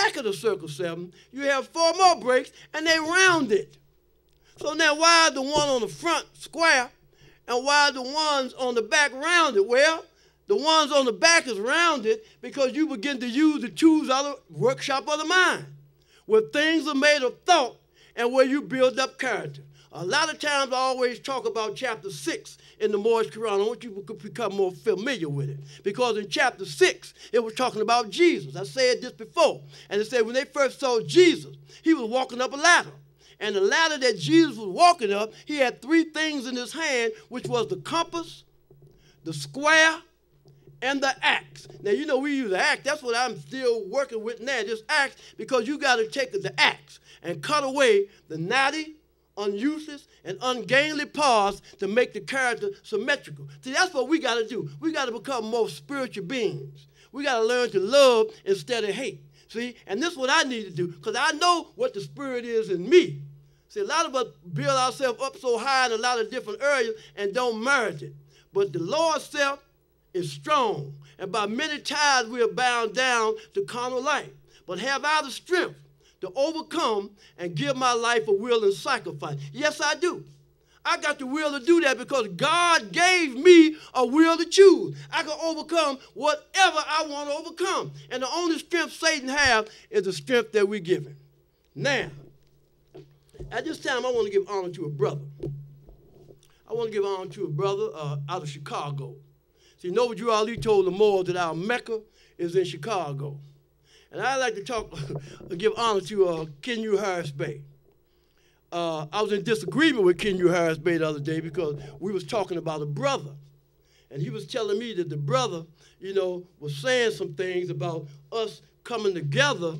back of the circle 7, you have 4 more breaks, and they rounded. So now why are the one on the front square, and why are the ones on the back rounded? Well, the ones on the back is rounded because you begin to use the tools of the workshop of the mind, where things are made of thought and where you build up character. A lot of times I always talk about chapter 6 in the Moorish Quran. I want you to become more familiar with it. Because in chapter 6, it was talking about Jesus. I said this before. And it said when they first saw Jesus, he was walking up a ladder. And the ladder that Jesus was walking up, he had 3 things in his hand, which was the compass, the square, and the axe. Now, you know, we use the axe. That's what I'm still working with now, this axe, because you got to take the axe and cut away the knotty, unuseless, and ungainly parts to make the character symmetrical. See, that's what we got to do. We got to become more spiritual beings. We got to learn to love instead of hate. See, and this is what I need to do, because I know what the spirit is in me. See, a lot of us build ourselves up so high in a lot of different areas and don't merit it. But the Lord's self is strong, and by many times we are bound down to carnal life. But have I the strength to overcome and give my life a will and sacrifice? Yes, I do. I got the will to do that because God gave me a will to choose. I can overcome whatever I want to overcome. And the only strength Satan has is the strength that we give him. Now, at this time, I want to give honor to a brother. I want to give honor to a brother out of Chicago. See, Noble Ali told the Moors that our Mecca is in Chicago. And I'd like to give honor to Kenya Harris Bey. I was in disagreement with Kenya Harris Bey the other day because we was talking about a brother. And he was telling me that the brother, you know, was saying some things about us coming together,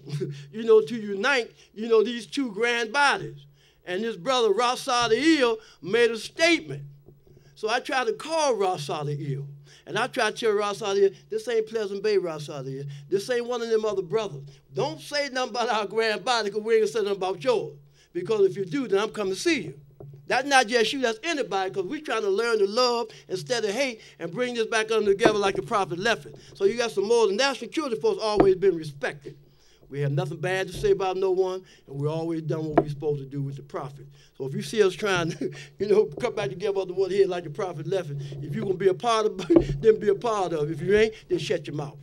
you know, to unite, you know, these 2 grand bodies. And this brother, Rasul made a statement. So I tried to call Rasul. And I try to tell Rasul, this ain't Pleasant Bay, Rasul. This ain't one of them other brothers. Don't say nothing about our grand body because we ain't gonna say nothing about yours. Because if you do, then I'm coming to see you. That's not just you, that's anybody, because we're trying to learn to love instead of hate and bring this back under together like the prophet left it. So you got some more. The national security force always been respected. We have nothing bad to say about no one, and we're always done what we're supposed to do with the prophet. So if you see us trying to, you know, come back together on the one here like the prophet left it, if you're going to be a part of it, then be a part of it. If you ain't, then shut your mouth.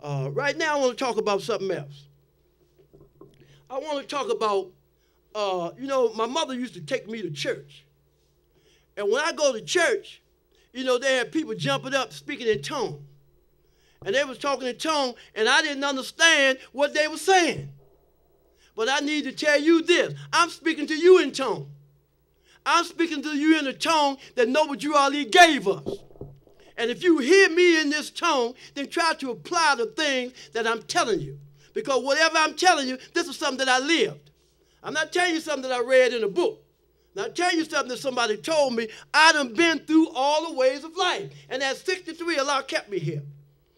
Right now I want to talk about something else. I want to talk about, you know, my mother used to take me to church. And when I go to church, you know, they had people jumping up, speaking in tongues. And they was talking in tongues, and I didn't understand what they were saying. But I need to tell you this. I'm speaking to you in tongues. I'm speaking to you in a tongue that Noble Drew Ali gave us. And if you hear me in this tongue, then try to apply the things that I'm telling you. Because whatever I'm telling you, this is something that I lived. I'm not telling you something that I read in a book. I'm not telling you something that somebody told me. I done been through all the ways of life. And at 63, Allah kept me here.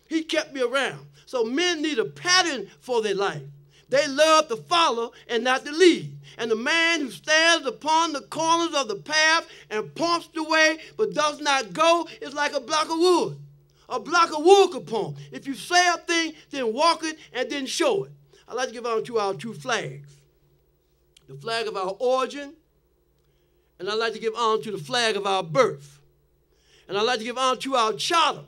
He kept me around. So men need a pattern for their life. They love to follow and not to lead. And the man who stands upon the corners of the path and points the way but does not go is like a block of wood. A block of wood upon. If you say a thing, then walk it and then show it. I'd like to give honor to our 2 flags. The flag of our origin, and I'd like to give honor to the flag of our birth. And I'd like to give honor to our charter,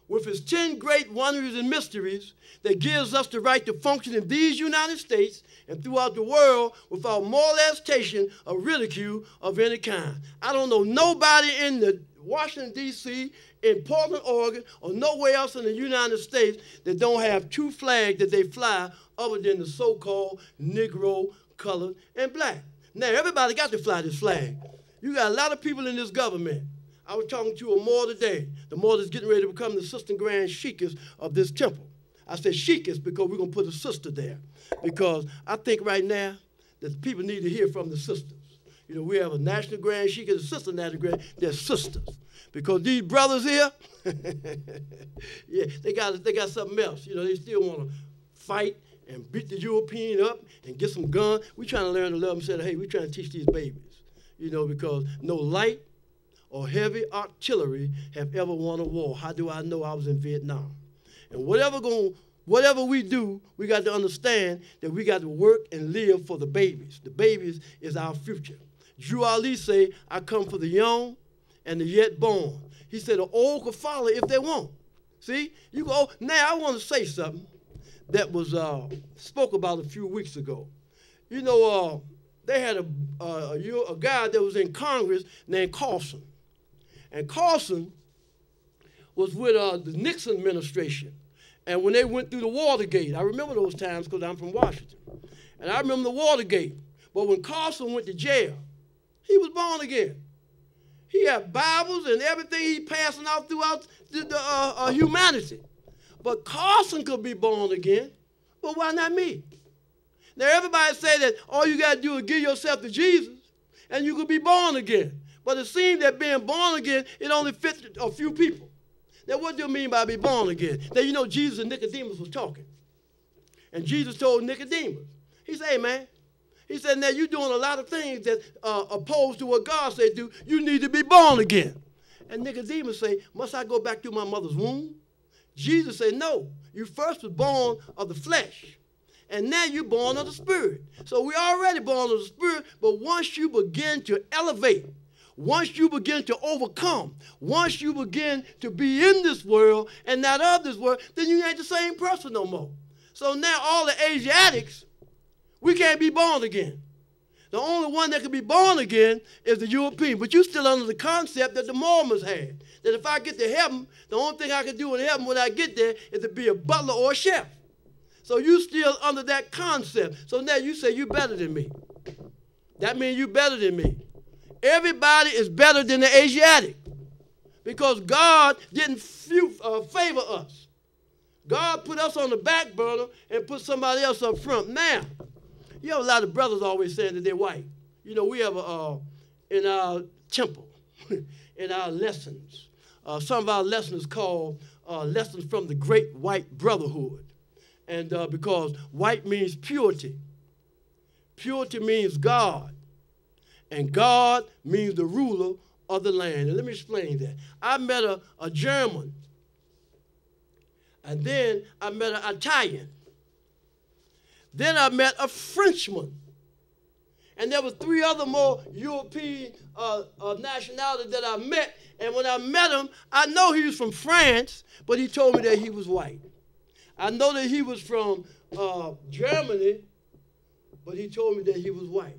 with its 10 great wonders and mysteries that gives us the right to function in these United States and throughout the world without molestation or ridicule of any kind. I don't know nobody in the Washington, D.C., in Portland, Oregon, or nowhere else in the United States that don't have 2 flags that they fly other than the so-called Negro, colored, and black. Now, everybody got to fly this flag. You got a lot of people in this government. I was talking to a Moor today. The Moor is getting ready to become the assistant grand sheikess of this temple. I said sheikess because we're going to put a sister there. Because I think right now that people need to hear from the sisters. You know, we have a national grand sheikess, a sister national grand, they're sisters. Because these brothers here, yeah, they got something else. You know, they still want to fight and beat the European up and get some guns. We're trying to learn to love them and say, hey, we're trying to teach these babies. You know, because no light or heavy artillery have ever won a war. How do I know? I was in Vietnam. And whatever going to whatever we do, we got to understand that we got to work and live for the babies. The babies is our future. Drew Ali say, I come for the young and the yet born. He said the old can follow if they want. See, you go. Now I want to say something that was spoke about a few weeks ago. You know, they had a guy that was in Congress named Carson. And Carson was with the Nixon administration. And when they went through the Watergate, I remember those times because I'm from Washington. And I remember the Watergate. But when Carson went to jail, he was born again. He had Bibles and everything he passing out throughout the humanity. But Carson could be born again, but why not me? Now everybody say that all you got to do is give yourself to Jesus and you could be born again. But it seems that being born again, it only fits a few people. Now what do you mean by be born again? Now you know Jesus and Nicodemus was talking. And Jesus told Nicodemus, he said, hey man, he said, now you're doing a lot of things that opposed to what God said do. You need to be born again. And Nicodemus say, must I go back through my mother's womb? Jesus said, no. You first was born of the flesh. And now you're born of the spirit. So we're already born of the spirit, but once you begin to elevate, once you begin to overcome, once you begin to be in this world and not of this world, then you ain't the same person no more. So now all the Asiatics, we can't be born again. The only one that can be born again is the European. But you're still under the concept that the Mormons had. That if I get to heaven, the only thing I can do in heaven when I get there is to be a butler or a chef. So you're still under that concept. So now you say you're better than me. That means you're better than me. Everybody is better than the Asiatic. Because God didn't favor us. God put us on the back burner and put somebody else up front. Now, you have a lot of brothers always saying that they're white. You know, we have in our temple, in our lessons, some of our lessons called Lessons from the Great White Brotherhood. And because white means purity. Purity means God. And God means the ruler of the land. And let me explain that. I met a German. And then I met an Italian. Then I met a Frenchman. And there were 3 other more European nationalities that I met. And when I met him, I know he was from France, but he told me that he was white. I know that he was from Germany, but he told me that he was white.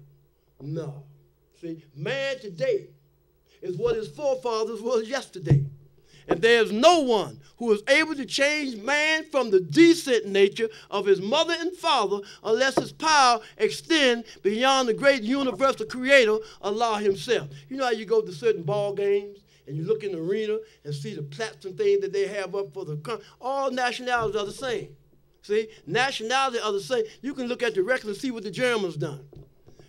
No. See, man today is what his forefathers was yesterday. And there's no one who is able to change man from the decent nature of his mother and father unless his power extend beyond the great universal creator, Allah himself. You know how you go to certain ball games and you look in the arena and see the plaques and things that they have up for the country. All nationalities are the same. See, nationalities are the same. You can look at the record and see what the Germans done.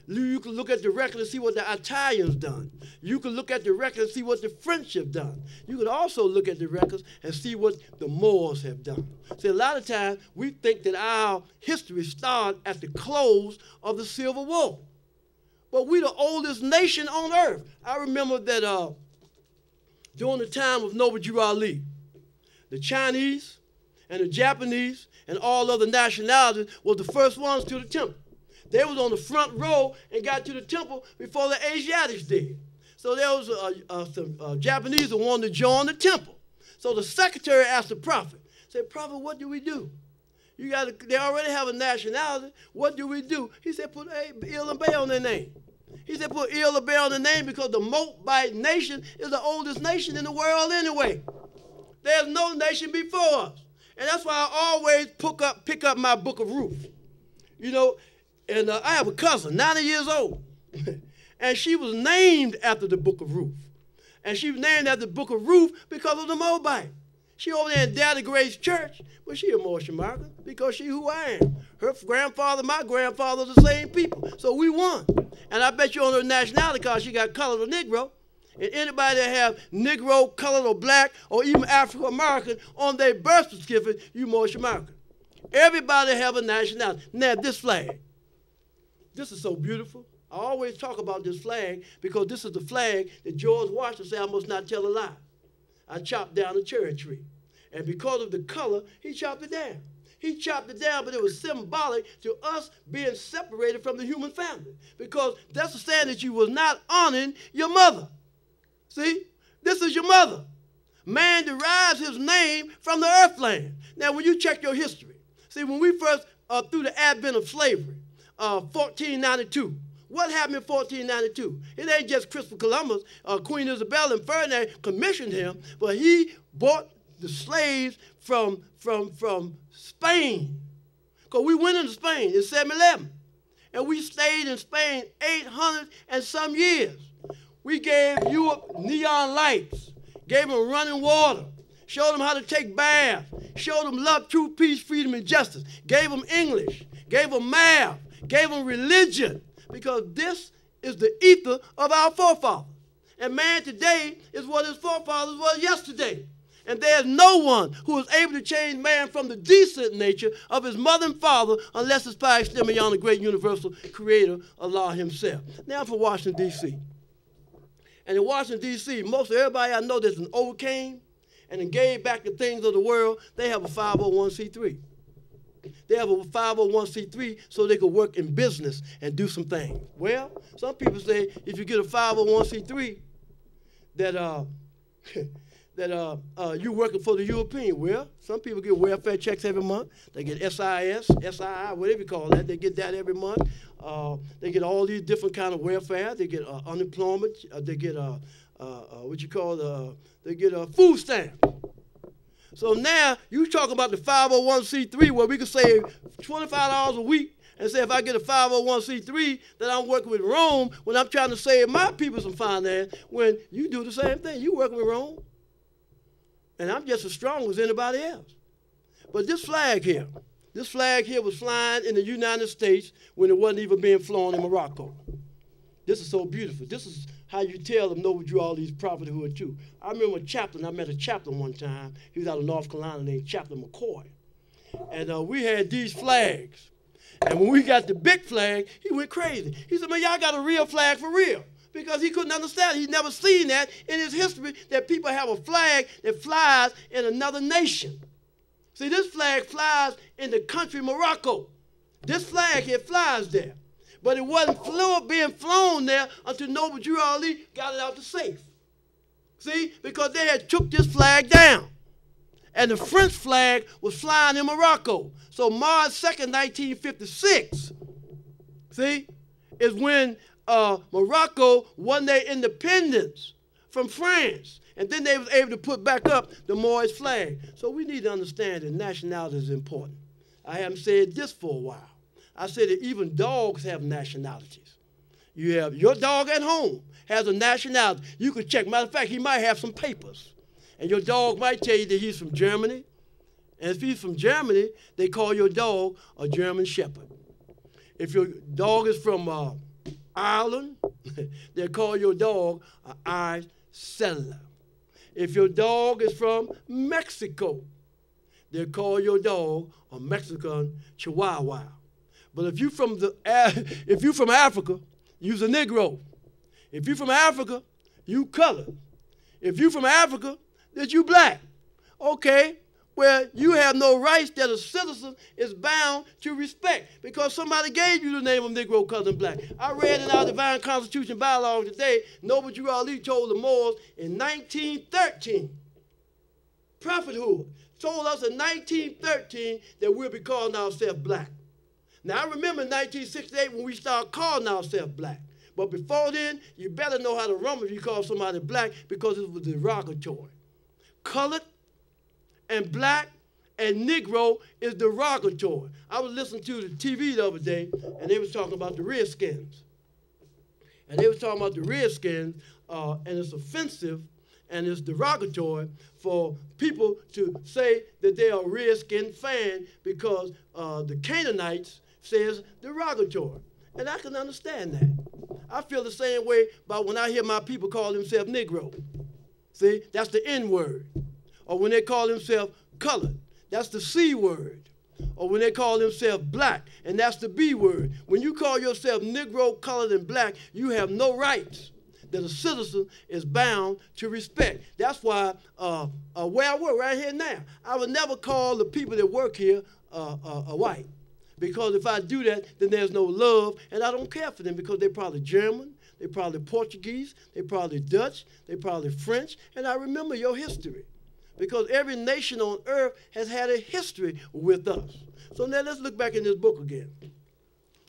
You can look at the record and see what the Italians done. You can look at the record and see what the French have done. You can also look at the records and see what the Moors have done. See, a lot of times we think that our history started at the close of the Civil War. But we're the oldest nation on earth. I remember that during the time of Noble Ali, the Chinese and the Japanese and all other nationalities were the first ones to the temple. They was on the front row and got to the temple before the Asiatics did. So there was some Japanese who wanted to join the temple. So the secretary asked the prophet, said, prophet, what do we do? They already have a nationality. What do we do? He said, put Il and Bey on their name. He said, put Il and Bey on their name because the Moabite nation is the oldest nation in the world anyway. There's no nation before us. And that's why I always pick up my book of Ruth. You know, and I have a cousin, 90 years old, and she was named after the book of Ruth. And she was named after the book of Ruth because of the Moabite. She over there in Daddy Grace Church, but she a Moorish American because she who I am. Her grandfather, my grandfather, the same people. So we won. And I bet you on her nationality card she got colored or Negro. And anybody that have Negro, colored or black, or even African American on their birth certificate, you Moorish American. Everybody have a nationality. Now this flag. This is so beautiful. I always talk about this flag because this is the flag that George Washington said, I must not tell a lie. I chopped down a cherry tree. And because of the color, he chopped it down. He chopped it down, but it was symbolic to us being separated from the human family. Because that's the saying that you was not honoring your mother. See? This is your mother. Man derives his name from the earthland. Now, when you check your history, see, when we first, through the advent of slavery, 1492, what happened in 1492? It ain't just Christopher Columbus, Queen Isabella and Ferdinand commissioned him, but he bought the slaves from Spain. Because we went into Spain in 711, and we stayed in Spain 800 and some years. We gave Europe neon lights, gave them running water, showed them how to take baths, showed them love, truth, peace, freedom, and justice, gave them English, gave them math, gave them religion, because this is the ether of our forefathers. And man today is what his forefathers was yesterday. And there's no one who is able to change man from the decent nature of his mother and father unless it's by extending beyond the great universal creator, Allah himself. Now for Washington, D.C. And in Washington, D.C., most of everybody I know that's overcame and then gave back the things of the world, they have a 501c3. They have a 501c3 so they could work in business and do some things. Well, some people say if you get a 501c3 that you're working for the European. Well, some people get welfare checks every month. They get SIS, SII, whatever you call that. They get that every month. They get all these different kind of welfare. They get unemployment. They get they get food stamps. So now you talk about the 501c3 where we can save $25 a week and say if I get a 501c3 that I'm working with Rome when I'm trying to save my people some finance, when you do the same thing. You working with Rome. And I'm just as strong as anybody else. But this flag here was flying in the United States when it wasn't even being flown in Morocco. This is so beautiful. This is how you tell them, know what you all these prophethood too. I remember I met a chaplain one time. He was out of North Carolina named Chaplain McCoy. And we had these flags. And when we got the big flag, he went crazy. He said, man, y'all got a real flag for real. Because he couldn't understand. He'd never seen that in his history, that people have a flag that flies in another nation. See, this flag flies in the country Morocco. This flag here flies there. But it wasn't being flown there until Noble Drew Ali got it out the safe. See, because they had took this flag down. And the French flag was flying in Morocco. So March 2nd, 1956, see, is when Morocco won their independence from France. And then they was able to put back up the Moorish flag. So we need to understand that nationality is important. I haven't said this for a while. I said that even dogs have nationalities. You have your dog at home has a nationality. You could check. Matter of fact, he might have some papers. And your dog might tell you that he's from Germany. And if he's from Germany, they call your dog a German Shepherd. If your dog is from Ireland, they call your dog an Irish Settler. If your dog is from Mexico, they call your dog a Mexican Chihuahua. But if you're from Africa, you're a Negro. If you're from Africa, you colored. If you're from Africa, then you black. Okay, well, you have no rights that a citizen is bound to respect because somebody gave you the name of Negro, colored, and black. I read in our Divine Constitution bylaws today, Noble Drew Ali told the Moors in 1913, prophethood told us in 1913 that we'll be calling ourselves black. Now, I remember in 1968 when we started calling ourselves black. But before then, you better know how to rumble if you call somebody black because it was derogatory. Colored and black and Negro is derogatory. I was listening to the TV the other day, and they was talking about the Redskins. And they was talking about the Redskins, and it's offensive and it's derogatory for people to say that they are a Redskin fan because the Canaanites says derogatory. And I can understand that. I feel the same way about when I hear my people call themselves Negro. See, that's the N word. Or when they call themselves colored, that's the C word. Or when they call themselves black, and that's the B word. When you call yourself Negro, colored, and black, you have no rights that a citizen is bound to respect. That's why where I work right here now, I would never call the people that work here white. Because if I do that, then there's no love, and I don't care for them because they're probably German, they're probably Portuguese, they're probably Dutch, they're probably French, and I remember your history. Because every nation on earth has had a history with us. So now let's look back in this book again.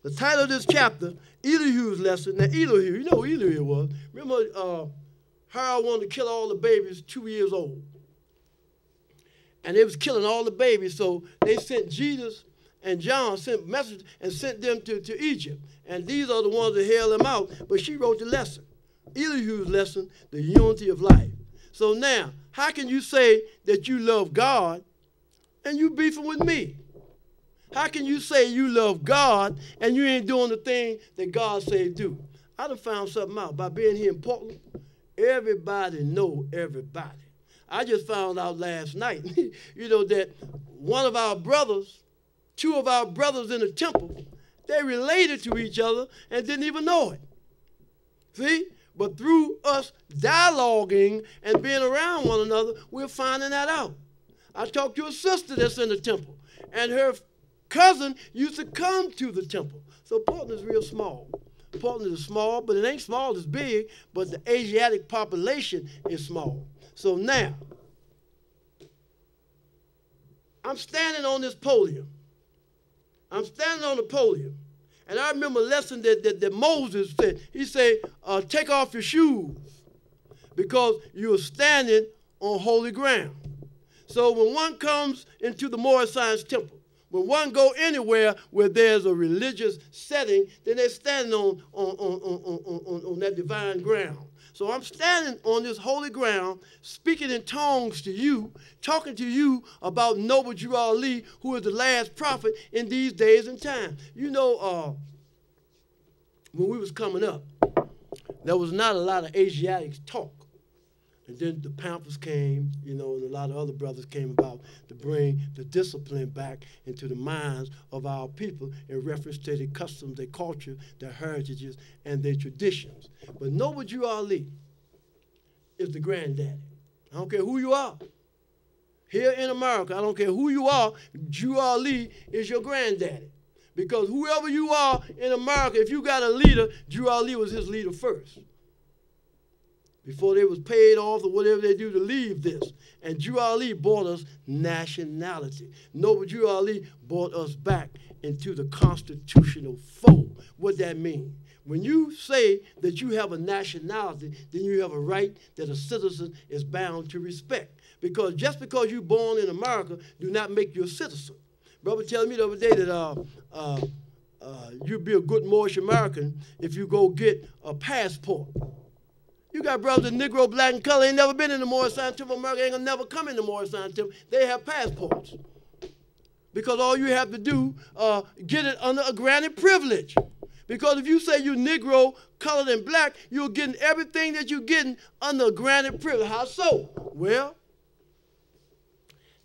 The title of this chapter, Elihu's lesson. Now Elihu, you know who Elihu was. Remember Harold wanted to kill all the babies 2 years old. And they was killing all the babies, so they sent Jesus and John, sent messages and sent them to Egypt. And these are the ones that held them out, but she wrote the lesson. Elihu's lesson, the unity of life. So now, how can you say that you love God and you beefing with me? How can you say you love God and you ain't doing the thing that God said do? I done found something out. By being here in Portland, everybody know everybody. I just found out last night, you know, that one of our brothers, two of our brothers in the temple, they related to each other and didn't even know it. See? But through us dialoguing and being around one another, we're finding that out. I talked to a sister that's in the temple, and her cousin used to come to the temple. So Portland is real small. Portland is small, but it ain't small, it's big, but the Asiatic population is small. So now, I'm standing on this podium. I'm standing on the podium. And I remember a lesson that Moses said. He said, take off your shoes because you're standing on holy ground. So when one comes into the Moorish temple, when one go anywhere where there's a religious setting, then they're standing on that divine ground. So I'm standing on this holy ground, speaking in tongues to you, talking to you about Noble Drew Ali, who is the last prophet in these days and times. You know, when we was coming up, there was not a lot of Asiatics talk. And then the Pampers came, you know, and a lot of other brothers came about to bring the discipline back into the minds of our people in reference to their customs, their culture, their heritages, and their traditions. But Noble Drew Ali is the granddaddy. I don't care who you are. Here in America, I don't care who you are, Drew Ali is your granddaddy. Because whoever you are in America, if you got a leader, Drew Ali was his leader first. Before they was paid off or whatever they do to leave this. And Drew Ali brought us nationality. Noble Drew Ali brought us back into the constitutional fold. What that mean? When you say that you have a nationality, then you have a right that a citizen is bound to respect. Because just because you're born in America do not make you a citizen. Brother telling me the other day that you'd be a good Moorish American if you go get a passport. You got brothers in Negro, black, and color ain't never been in the Moorish Temple. America ain't gonna never come in the Moorish Temple. They have passports. Because all you have to do, get it under a granted privilege. Because if you say you're Negro, colored, and black, you're getting everything that you're getting under a granted privilege. How so? Well,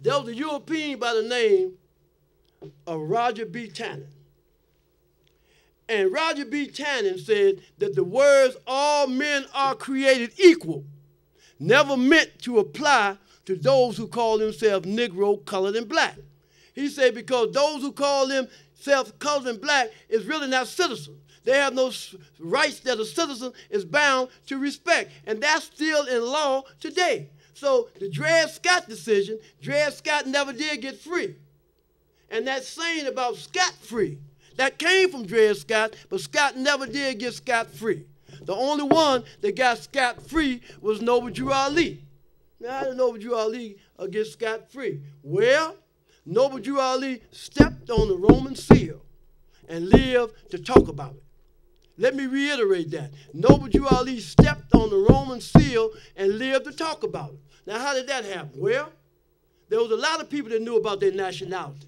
there was a European by the name of Roger B. Tannen. And Roger B. Tannen said that the words all men are created equal never meant to apply to those who call themselves Negro, colored, and black. He said because those who call themselves colored and black is really not citizens. They have no rights that a citizen is bound to respect. And that's still in law today. So the Dred Scott decision, Dred Scott never did get free. And that saying about scot-free, that came from Dred Scott, but Scott never did get scot-free. The only one that got scot-free was Noble Drew Ali. Now, how did Noble Drew Ali get scot-free? Well, Noble Drew Ali stepped on the Roman seal and lived to talk about it. Let me reiterate that. Noble Drew Ali stepped on the Roman seal and lived to talk about it. Now, how did that happen? Well, there was a lot of people that knew about their nationality.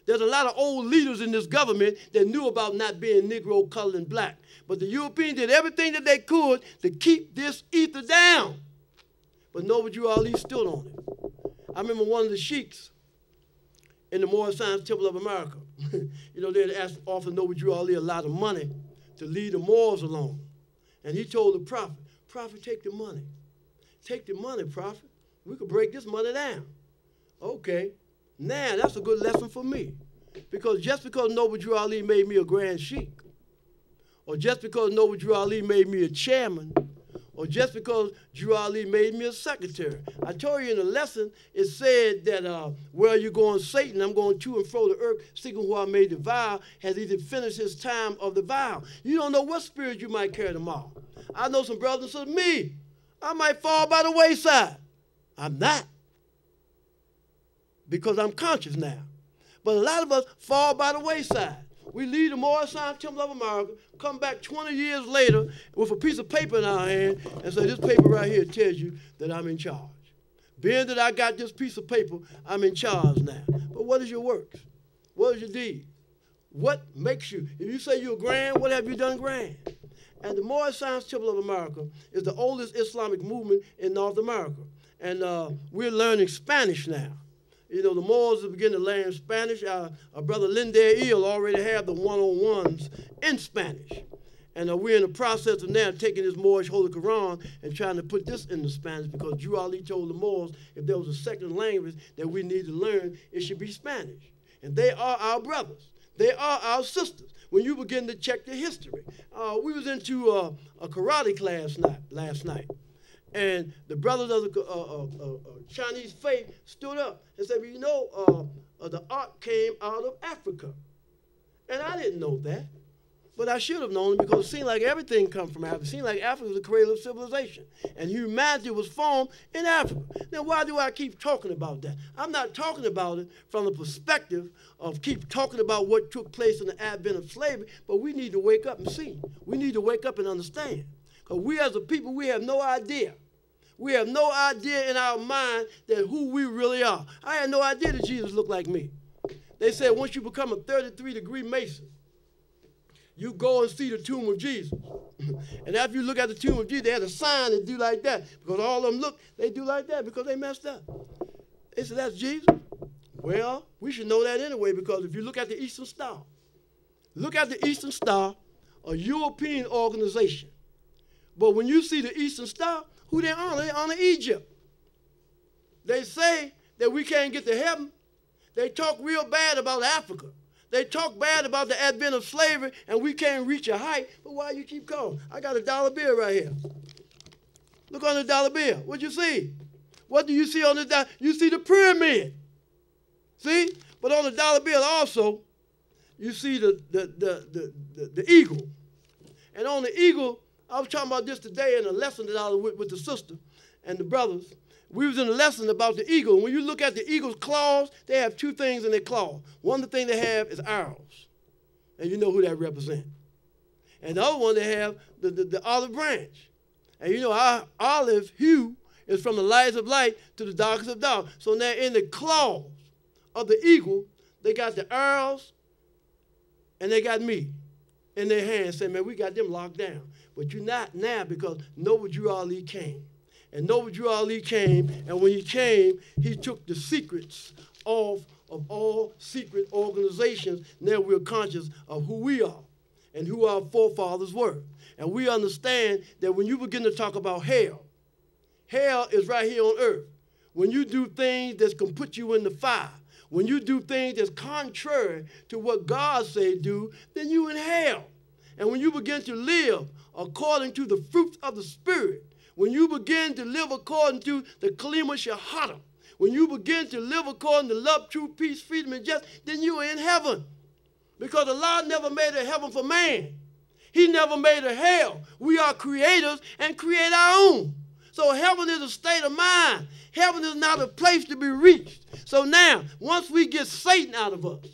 There's a lot of old leaders in this government that knew about not being Negro, colored, and black. But the Europeans did everything that they could to keep this ether down. But Noble Drew Ali stood on it. I remember one of the sheiks in the Moorish Temple of America. You know, they had offered Noble Drew Ali a lot of money to lead the Moors along. And he told the prophet, "Prophet, take the money. Take the money, prophet. We could break this money down." Okay. Now, that's a good lesson for me. Because just because Noble Drew Ali made me a Grand Sheik, or just because Noble Drew Ali made me a chairman, or just because Drew Ali made me a secretary. I told you in the lesson, it said that, where you going, Satan? I'm going to and fro the earth, seeking who I made the vow, has either finished his time of the vow. You don't know what spirit you might carry tomorrow. I know some brothers and sisters, me, I might fall by the wayside. I'm not, because I'm conscious now. But a lot of us fall by the wayside. We leave the Moorish Temple of America, come back 20 years later with a piece of paper in our hand and say, this paper right here tells you that I'm in charge. Being that I got this piece of paper, I'm in charge now. But what is your works? What is your deed? What makes you? If you say you're grand, what have you done grand? And the Moorish Temple of America is the oldest Islamic movement in North America. And we're learning Spanish now. You know, the Moors are beginning to learn Spanish. Our brother Lindale Eel already have the one-on-ones in Spanish. And we're in the process of now taking this Moorish Holy Quran and trying to put this into Spanish, because Drew Ali told the Moors if there was a second language that we need to learn, it should be Spanish. And they are our brothers. They are our sisters. When you begin to check the history. We was into a karate class last night. And the brothers of the Chinese faith stood up and said, well, you know, the art came out of Africa. And I didn't know that. But I should have known it, because it seemed like everything comes from Africa. It seemed like Africa was the cradle of civilization. And humanity was formed in Africa. Now, why do I keep talking about that? I'm not talking about it from the perspective of keep talking about what took place in the advent of slavery, but we need to wake up and see. We need to wake up and understand. Because we as a people, we have no idea. We have no idea in our mind that who we really are. I had no idea that Jesus looked like me. They said once you become a 33-degree Mason, you go and see the tomb of Jesus. And after you look at the tomb of Jesus, they had a sign that do like that. Because all of them look, they do like that because they messed up. They said, that's Jesus? Well, we should know that anyway, because if you look at the Eastern Star, look at the Eastern Star, a European organization. But when you see the Eastern Star, who they honor? They honor Egypt. They say that we can't get to heaven. They talk real bad about Africa. They talk bad about the advent of slavery, and we can't reach a height. But why you keep calling? I got a dollar bill right here. Look on the dollar bill. What you see? What do you see on the dollar? You see the pyramid. See? But on the dollar bill also, you see the eagle. And on the eagle, I was talking about this today in a lesson that I was with the sister and the brothers. We was in a lesson about the eagle. When you look at the eagle's claws, they have two things in their claw. One of the things they have is arrows. And you know who that represents. And the other one they have, the olive branch. And you know our olive hue is from the light of light to the darkest of dark. So now in the claws of the eagle, they got the arrows and they got me in their hands saying, man, we got them locked down. But you're not now, because Noble Drew Ali came. And Noble Drew Ali came, and when he came, he took the secrets of all secret organizations. Now we're conscious of who we are and who our forefathers were. And we understand that when you begin to talk about hell, hell is right here on earth. When you do things that can put you in the fire, when you do things that's contrary to what God say do, then you in hell. And when you begin to live according to the fruits of the Spirit, when you begin to live according to the Kalima Shahada, when you begin to live according to love, truth, peace, freedom, and justice, then you are in heaven. Because Allah never made a heaven for man. He never made a hell. We are creators and create our own. So heaven is a state of mind. Heaven is not a place to be reached. So now, once we get Satan out of us,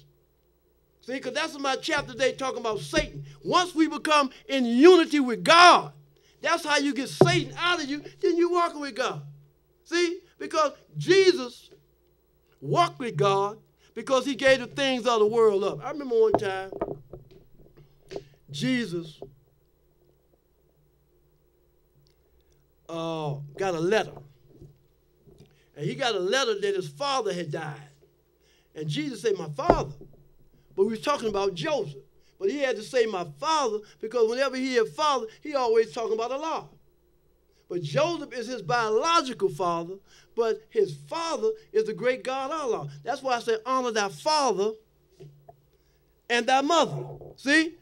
see, because that's my chapter today talking about Satan. Once we become in unity with God, that's how you get Satan out of you, then you're walking with God. See? Because Jesus walked with God because he gave the things of the world up. I remember one time, Jesus got a letter. And he got a letter that his father had died. And Jesus said, my father. But we was talking about Joseph. But he had to say my father because whenever he had father, he always talking about Allah. But Joseph is his biological father, but his father is the great God Allah. That's why I say honor thy father and thy mother. See?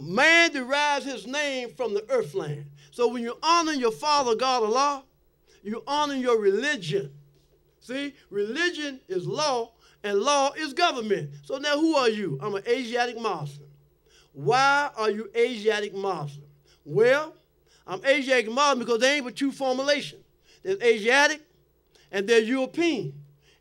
Man derives his name from the earthland. So when you honor your father, God Allah, you honor your religion. See? Religion is law, and law is government. So now who are you? I'm an Asiatic Muslim. Why are you Asiatic Muslim? Well, I'm Asiatic Muslim because there ain't but two formulations. There's Asiatic and there's European.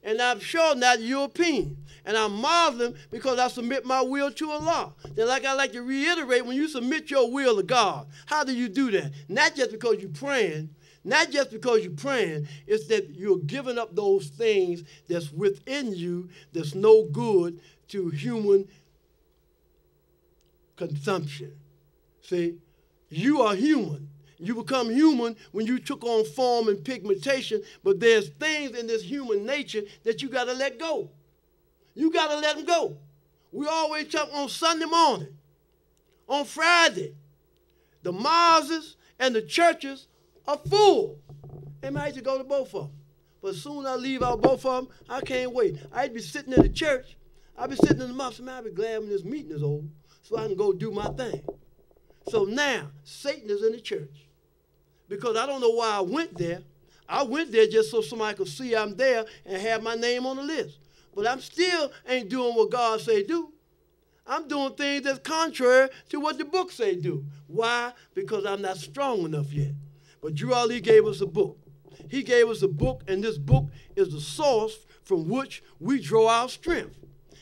And I'm sure not European. And I'm Muslim because I submit my will to Allah. Then like I like to reiterate, when you submit your will to God, how do you do that? Not just because you're praying, it's that you're giving up those things that's within you that's no good to human consumption. See, you are human. You become human when you took on form and pigmentation, but there's things in this human nature that you got to let go. You got to let them go. We always talk on Sunday morning, on Friday. The mosques and the churches are full. And I used to go to both of them. But as soon as I leave out both of them, I can't wait. I'd be sitting in the church. I'd be sitting in the mosque. Man, I'd be glad when this meeting is over so I can go do my thing. So now, Satan is in the church. Because I don't know why I went there. I went there just so somebody could see I'm there and have my name on the list. But I'm still ain't doing what God say do. I'm doing things that's contrary to what the book say do. Why? Because I'm not strong enough yet. But Drew Ali gave us a book. He gave us a book, and this book is the source from which we draw our strength.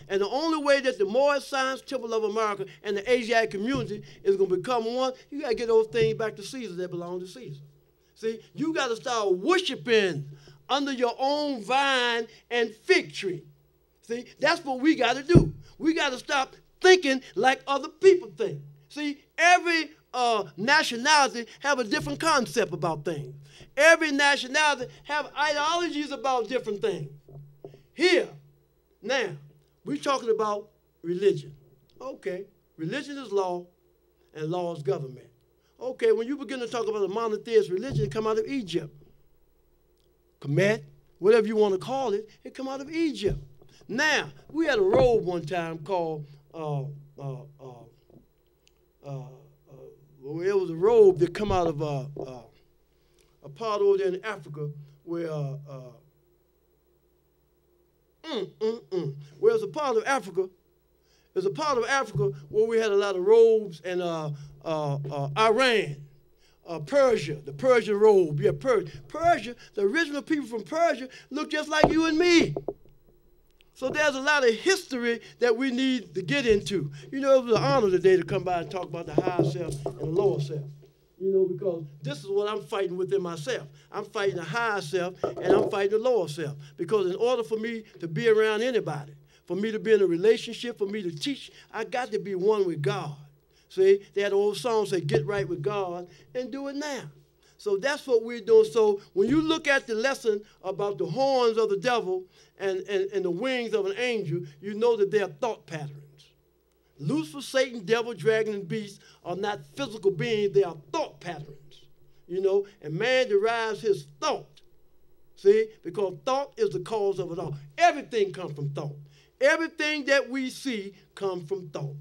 And the only way that the Moorish Science Temple of America and the Asiatic community is going to become one, you got to get those things back to Caesar that belong to Caesar. See, you got to start worshiping under your own vine and fig tree. See, that's what we got to do. We got to stop thinking like other people think. See, every nationality have a different concept about things. Every nationality have ideologies about different things. Here, now, we're talking about religion. Okay, religion is law, and law is government. Okay, when you begin to talk about a monotheist religion, it come out of Egypt. Kemet, whatever you want to call it, it come out of Egypt. Now, we had a robe one time called, it was a robe that come out of a part over there in Africa where, where it's a part of Africa. There's a part of Africa where we had a lot of robes, and Iran, Persia, the Persian robe. Yeah, Persia, the original people from Persia look just like you and me. So there's a lot of history that we need to get into. You know, it was an honor today to come by and talk about the higher self and the lower self. You know, because this is what I'm fighting within myself. I'm fighting the higher self and I'm fighting the lower self. Because in order for me to be around anybody, for me to be in a relationship, for me to teach, I got to be one with God. See, they had an old song say, get right with God and do it now. So that's what we're doing. So when you look at the lesson about the horns of the devil and the wings of an angel, you know that they are thought patterns. Lucifer, Satan, devil, dragon, and beast are not physical beings. They are thought patterns, you know, and man derives his thought, see, because thought is the cause of it all. Everything comes from thought. Everything that we see comes from thought.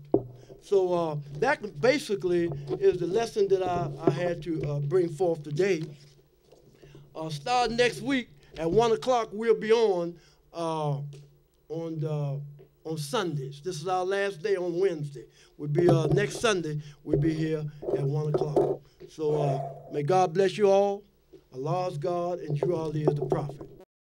So that basically is the lesson that I had to bring forth today. Starting next week at 1 o'clock, we'll be on Sundays. This is our last day on Wednesday. We'll be next Sunday. We'll be here at 1 o'clock. So may God bless you all. Allah is God, and Drew Ali is the prophet.